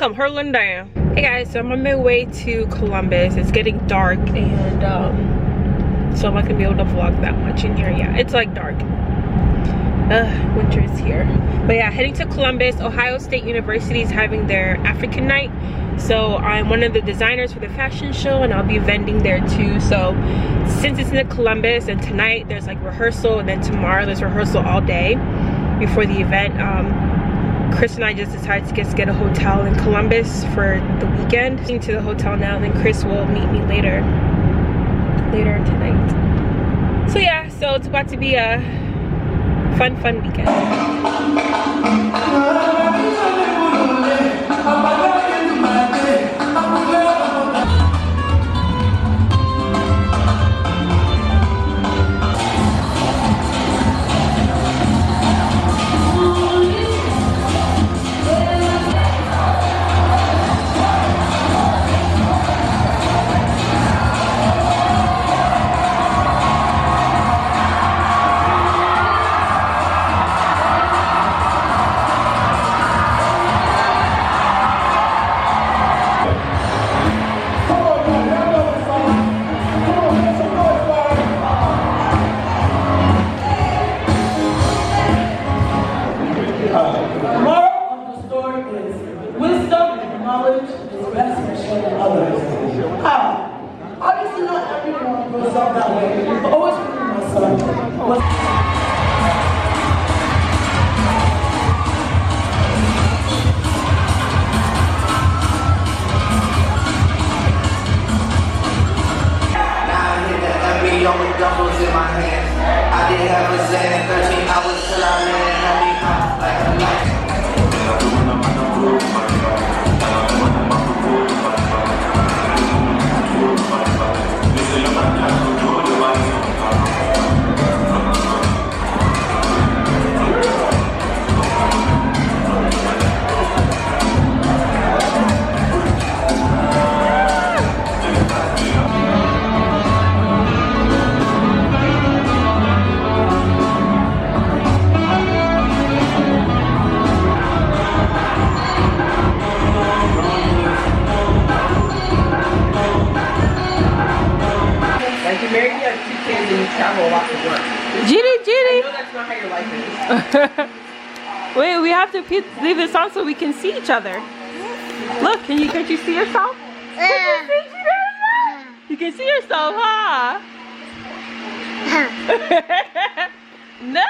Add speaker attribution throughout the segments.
Speaker 1: Come, hurl and down. Hey guys, so I'm on my way to Columbus. It's getting dark, and so I'm not gonna be able to vlog that much in here. Yeah, it's like dark. Winter is here. But yeah, heading to Columbus. Ohio State University is having their African night. So I'm one of the designers for the fashion show, and I'll be vending there too. So since it's in Columbus, and tonight there's like rehearsal, and then tomorrow there's rehearsal all day before the event, Chris and I just decided to get a hotel in Columbus for the weekend. Heading to the hotel now, and then Chris will meet me later tonight. So yeah, so it's about to be a fun weekend. Wait, we have to leave this on so we can see each other. Look, can't you see yourself? You can see yourself, huh? No!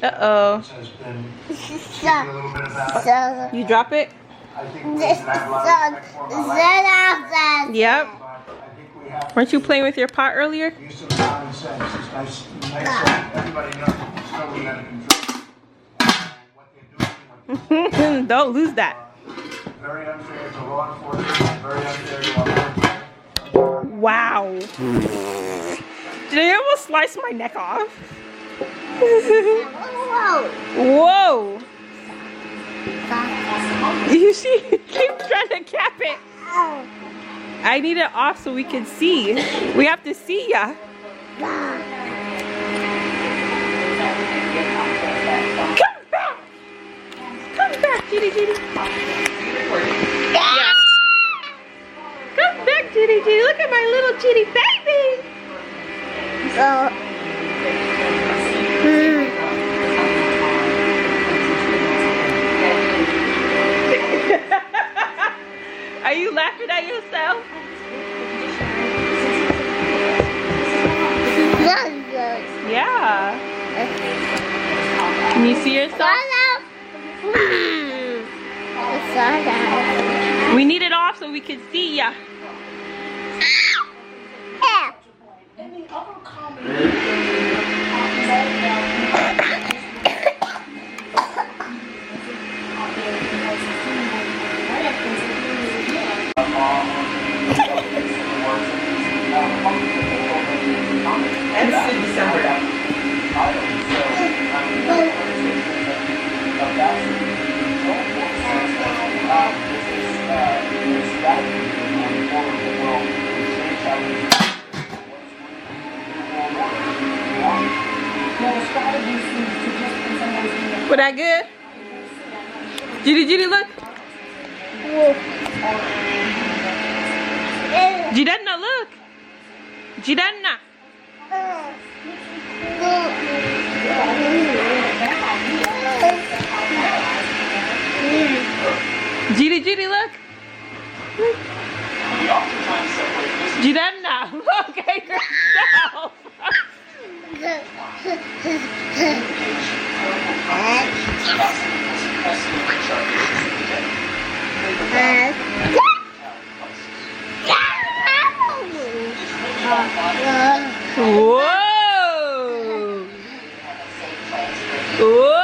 Speaker 1: Uh-oh. You drop it? Yep. Weren't you playing with your pot earlier? Don't lose that. Very unfair to law enforcement, very unfair to our wow. Did I almost slice my neck off? Whoa. You see, keep trying to cap it. I need it off so we can see. We have to see ya. Come back! Come back, Jitty. Yeah. Come back, Jitty. Look at my little Jitty baby. Are you laughing at yourself? Yeah. Can you see yourself? We need it off so we can see ya. Any other comments? Was that good? Judy, look. Jidenna, look. Jidenna. Judy, look. Jidenna, look at yourself. Whoa! Whoa!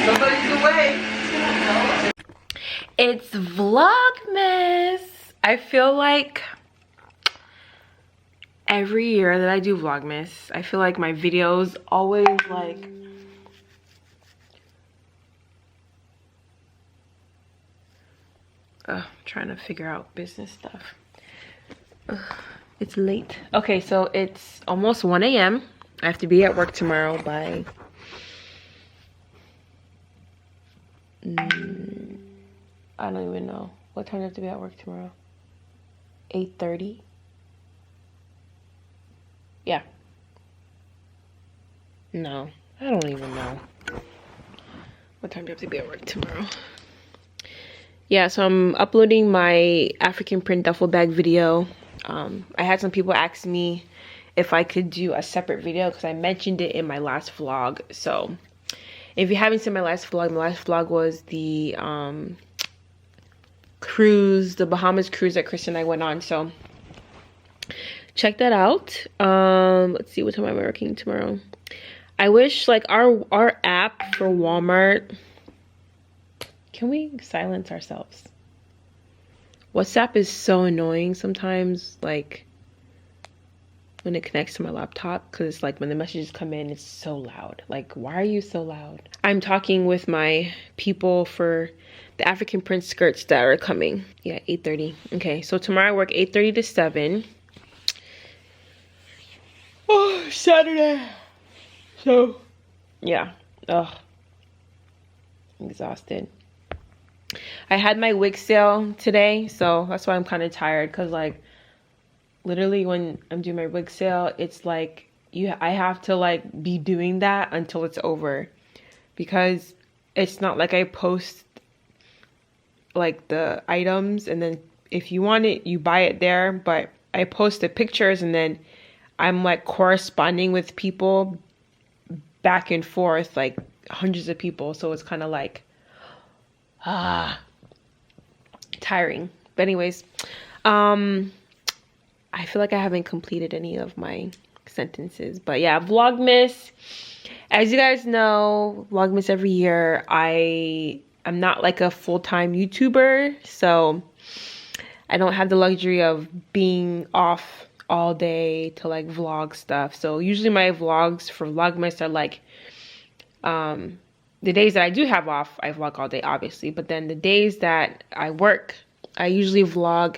Speaker 1: Somebody's away. It's Vlogmas. I feel like every year that I do Vlogmas, I feel like my videos always like trying to figure out business stuff. It's late. Okay, so it's almost 1 a.m. I have to be at work tomorrow by I don't even know. What time do I have to be at work tomorrow? 8:30? Yeah. No, I don't even know. What time do I have to be at work tomorrow? Yeah, so I'm uploading my African print duffel bag video. I had some people ask me if I could do a separate video because I mentioned it in my last vlog. So if you haven't seen my last vlog was the cruise, the Bahamas cruise that Chris and I went on. So check that out. Let's see, what time am I working tomorrow? I wish like our app for Walmart, can we silence ourselves? WhatsApp is so annoying sometimes, like when it connects to my laptop, because like when the messages come in, it's so loud. Like, why are you so loud? I'm talking with my people for the African print skirts that are coming. Yeah, 8:30. Okay, so tomorrow I work 8:30 to 7. Oh, Saturday. So, yeah. Ugh. I'm exhausted. I had my wig sale today, so that's why I'm kind of tired, because like literally when I'm doing my wig sale, it's like I have to like be doing that until it's over, because it's not like I post like the items and then if you want it you buy it there, but I post the pictures and then I'm like corresponding with people back and forth, like hundreds of people, so it's kind of like tiring. But anyways, I feel like I haven't completed any of my sentences, but yeah, Vlogmas, as you guys know, Vlogmas every year. I'm not like a full-time YouTuber, so I don't have the luxury of being off all day to like vlog stuff. So usually my vlogs for Vlogmas are like the days that I do have off, I vlog all day, obviously. But then the days that I work, I usually vlog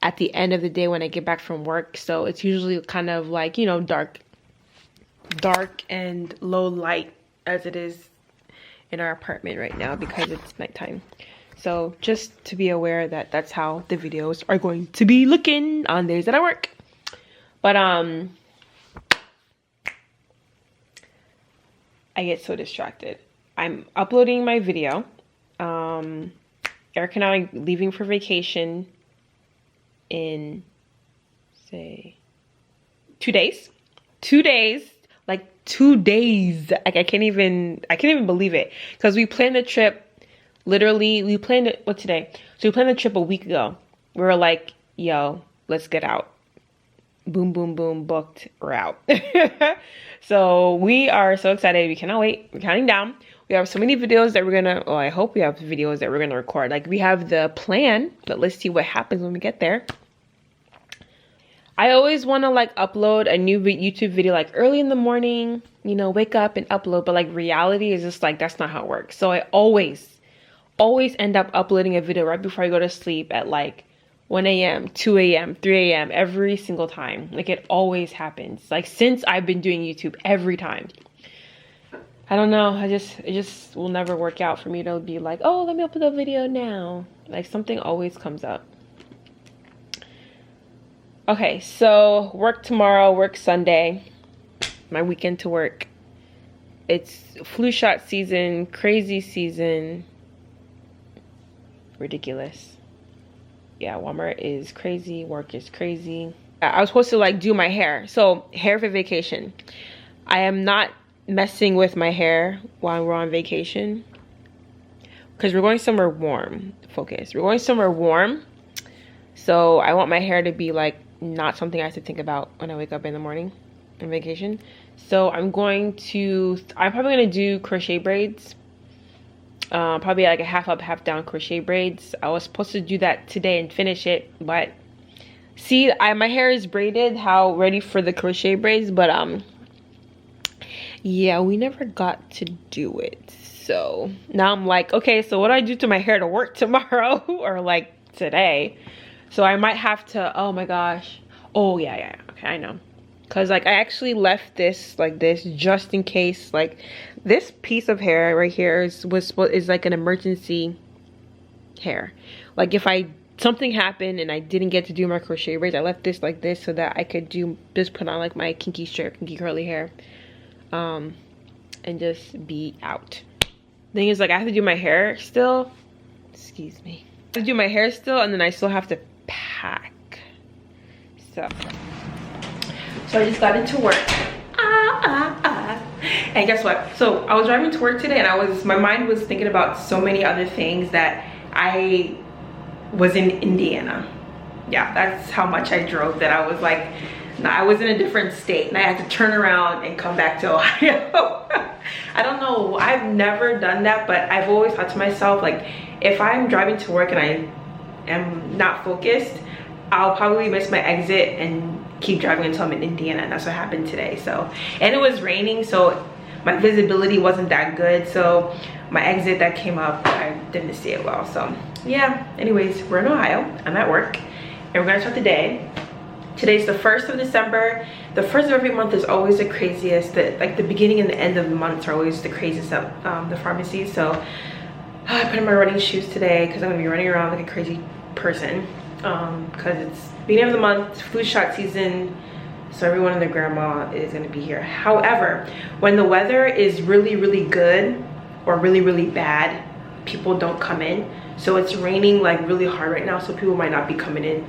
Speaker 1: at the end of the day when I get back from work. So it's usually kind of like, you know, dark and low light as it is in our apartment right now because it's nighttime. So just to be aware that that's how the videos are going to be looking on days that I work. But I get so distracted. I'm uploading my video. Eric and I are leaving for vacation in, say, 2 days. 2 days. Like 2 days. Like I can't even believe it. Because we planned the trip, literally, we planned it, what today? So we planned the trip a week ago. We were like, yo, let's get out. Boom, boom, boom, booked, we're out. So we are so excited. We cannot wait. We're counting down. We have so many videos that we're gonna, well, I hope we have videos that we're gonna record. Like we have the plan, but let's see what happens when we get there. I always want to like upload a new YouTube video like early in the morning, you know, wake up and upload, but like reality is just like that's not how it works. So I always end up uploading a video right before I go to sleep at like 1 a.m., 2 a.m., 3 a.m. every single time. Like it always happens. Like since I've been doing YouTube, every time. I don't know. It just will never work out for me to be like, oh, let me upload a video now. Like something always comes up. Okay, so work tomorrow, work Sunday. My weekend to work. It's flu shot season, crazy season. Ridiculous. Yeah, Walmart is crazy, work is crazy. I was supposed to like do my hair. So hair for vacation. I am not messing with my hair while we're on vacation because we're going somewhere warm. Focus. We're going somewhere warm. So I want my hair to be like not something I have to think about when I wake up in the morning on vacation. So I'm probably gonna do crochet braids. Probably like a half up, half down crochet braids. I was supposed to do that today and finish it, but see, my hair is braided, how ready for the crochet braids, but yeah, we never got to do it. So now I'm like, okay, so what do I do to my hair to work tomorrow or like today? So I might have to, oh my gosh. Oh yeah, okay, I know. Cause like I actually left this like this just in case. Like this piece of hair right here is like an emergency hair. Like if something happened and I didn't get to do my crochet braids, I left this like this so that I could just put on like my kinky curly hair, and just be out. Thing is, like I have to do my hair still. Excuse me. I have to do my hair still, and then I still have to pack. So I just got into work. And guess what? So I was driving to work today and my mind was thinking about so many other things that I was in Indiana. Yeah, that's how much I drove, that I was like, I was in a different state and I had to turn around and come back to Ohio. I don't know, I've never done that, but I've always thought to myself, like, if I'm driving to work and I am not focused, I'll probably miss my exit and keep driving until I'm in Indiana, and that's what happened today. So, and it was raining, so my visibility wasn't that good, so my exit that came up, I didn't see it well. So yeah, anyways, we're in Ohio, I'm at work, and we're gonna start the day. Today's the 1st of December. The 1st of every month is always the craziest. Like the beginning and the end of the months are always the craziest at the pharmacy. So I put on my running shoes today because I'm gonna be running around like a crazy person, because it's beginning of the month, flu shot season, so everyone and their grandma is going to be here. However, when the weather is really good or really bad, people don't come in. So it's raining like really hard right now, so people might not be coming in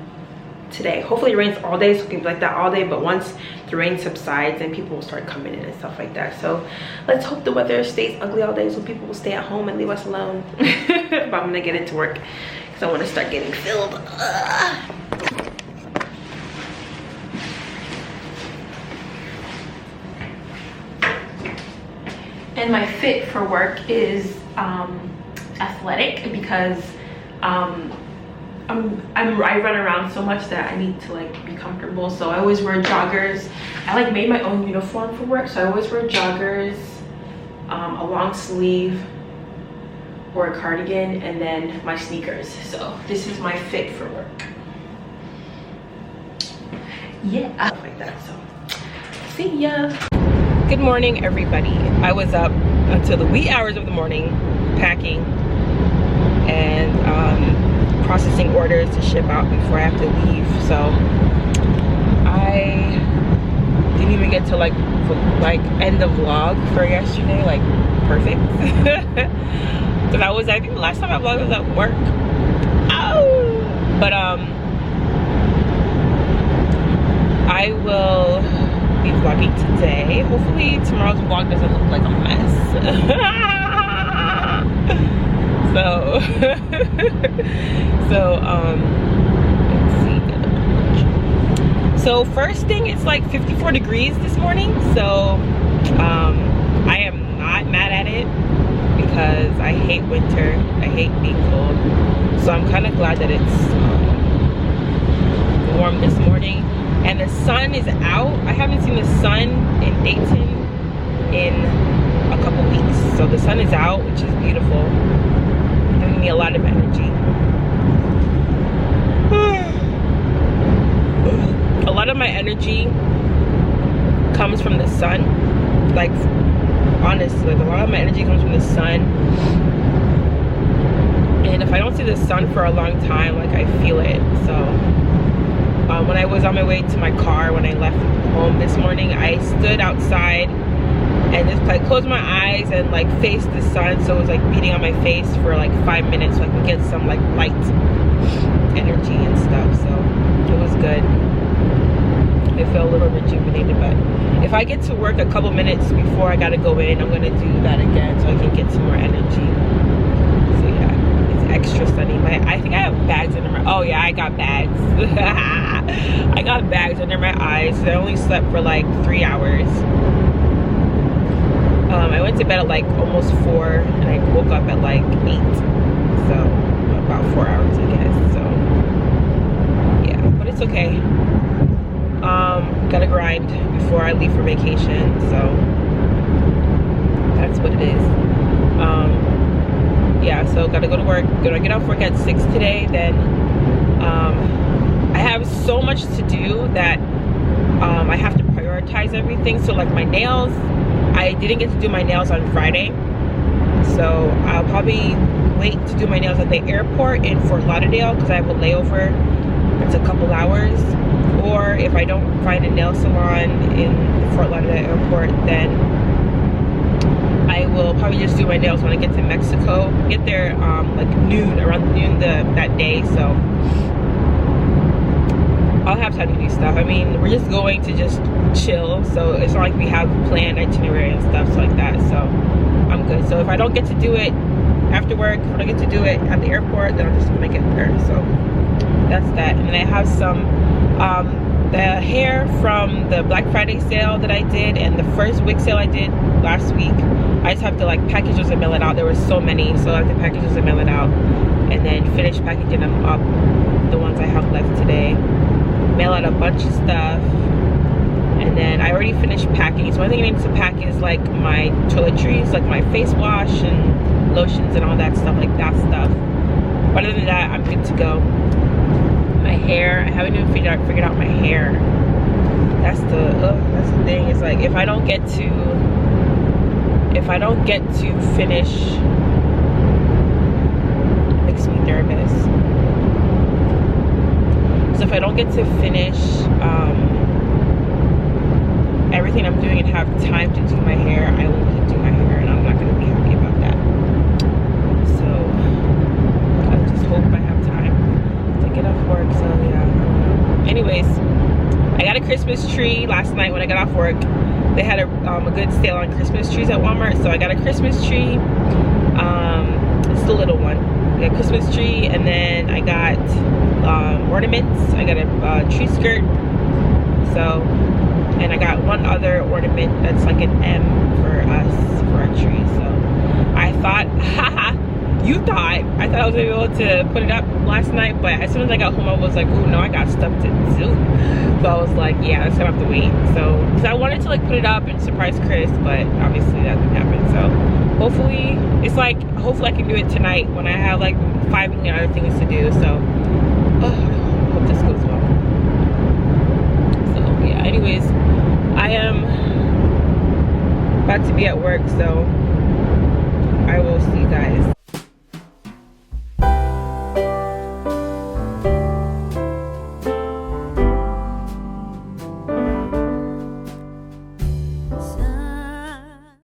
Speaker 1: today. Hopefully it rains all day, so it can be like that all day, but once the rain subsides, then people will start coming in and stuff like that. So let's hope the weather stays ugly all day so people will stay at home and leave us alone. But I'm gonna get into work because I want to start getting filled. And my fit for work is athletic because I run around so much that I need to like be comfortable. So I always wear joggers. I like made my own uniform for work, so I always wear joggers, a long sleeve or a cardigan, and then my sneakers. So this is my fit for work. Yeah, stuff like that. So see ya. Good morning, everybody. I was up until the wee hours of the morning packing and processing orders to ship out before I have to leave. So I didn't even get to like end the vlog for yesterday, like perfect. Because I think the last time I vlogged was at work. Oh! But I will be vlogging today. Hopefully tomorrow's vlog doesn't look like a mess. Let's see. So first thing, it's like 54 degrees this morning, so I am not mad at it because I hate winter. I hate being cold. So I'm kind of glad that it's warm this morning. and the sun is out. I haven't seen the sun in Dayton in a couple weeks, so the sun is out, which is beautiful, giving me a lot of energy. A lot of my energy comes from the sun. Like, honestly, a lot of my energy comes from the sun. And if I don't see the sun for a long time, like, I feel it. So when I was on my way to my car, when I left home this morning, I stood outside and just like closed my eyes and like faced the sun, so it was like beating on my face for like 5 minutes so I could get some like light energy and stuff. So it was good. I feel a little rejuvenated, but if I get to work a couple minutes before I gotta go in, I'm gonna do that again so I can get some more energy. So yeah, it's extra sunny. I think I have bags under my, oh yeah, I got bags. I got bags under my eyes. I only slept for like 3 hours. I went to bed at like almost 4 and I woke up at like 8. So about 4 hours, I guess. So yeah, but it's okay. Gotta grind before I leave for vacation, so that's what it is. Yeah, so gotta go to work. Gonna get off work at 6 today. Then I have so much to do that I have to prioritize everything. So like my nails, I didn't get to do my nails on Friday, so I'll probably wait to do my nails at the airport in Fort Lauderdale because I have a layover. It's a couple hours. Or if I don't find a nail salon in Fort Lauderdale airport, then I will probably just do my nails when I get to Mexico. Get there like noon, around noon that day, so I'll have time to do stuff. I mean, we're just going to just chill, so it's not like we have planned itinerary and stuff like that, so I'm good. So if I don't get to do it after work, if I don't get to do it at the airport, then I'll just when I get there. So that's that. And then I have some the hair from the Black Friday sale that I did and the first wig sale I did last week. I just have to like package those and mail it out. There were so many, so I have to package those and mail it out, and then finish packaging them up, the ones I have left today. Mail out a bunch of stuff, and then I already finished packing. So one thing I need to pack is like my toiletries, like my face wash and lotions and all that stuff, like that stuff. But other than that, I'm good to go. My hair, I haven't even figured out my hair. That's the thing. It's like if I don't get to finish, it makes me nervous. So if I don't get to finish everything I'm doing and have time to do my hair, I will keep doing my hair, and I'm not going to be happy about that. So I just hope I have time to get off work. So yeah, anyways, I got a Christmas tree last night when I got off work. They had a good sale on Christmas trees at Walmart, so I got a Christmas tree. It's the little one. I got a Christmas tree, and then I got ornaments. I got a tree skirt. So, and I got one other ornament that's like an M for us for our tree. So I thought, haha, I thought I was gonna be able to put it up last night, but as soon as I got home, I was like, oh no, I got stuff to do. So I was like, yeah, that's gonna have to wait. So, because I wanted to like put it up and surprise Chris, but obviously that didn't happen. So hopefully, it's like, hopefully I can do it tonight when I have like 5 million other things to do. So, hope this goes well. So yeah, anyways, I am about to be at work, so I will see you guys.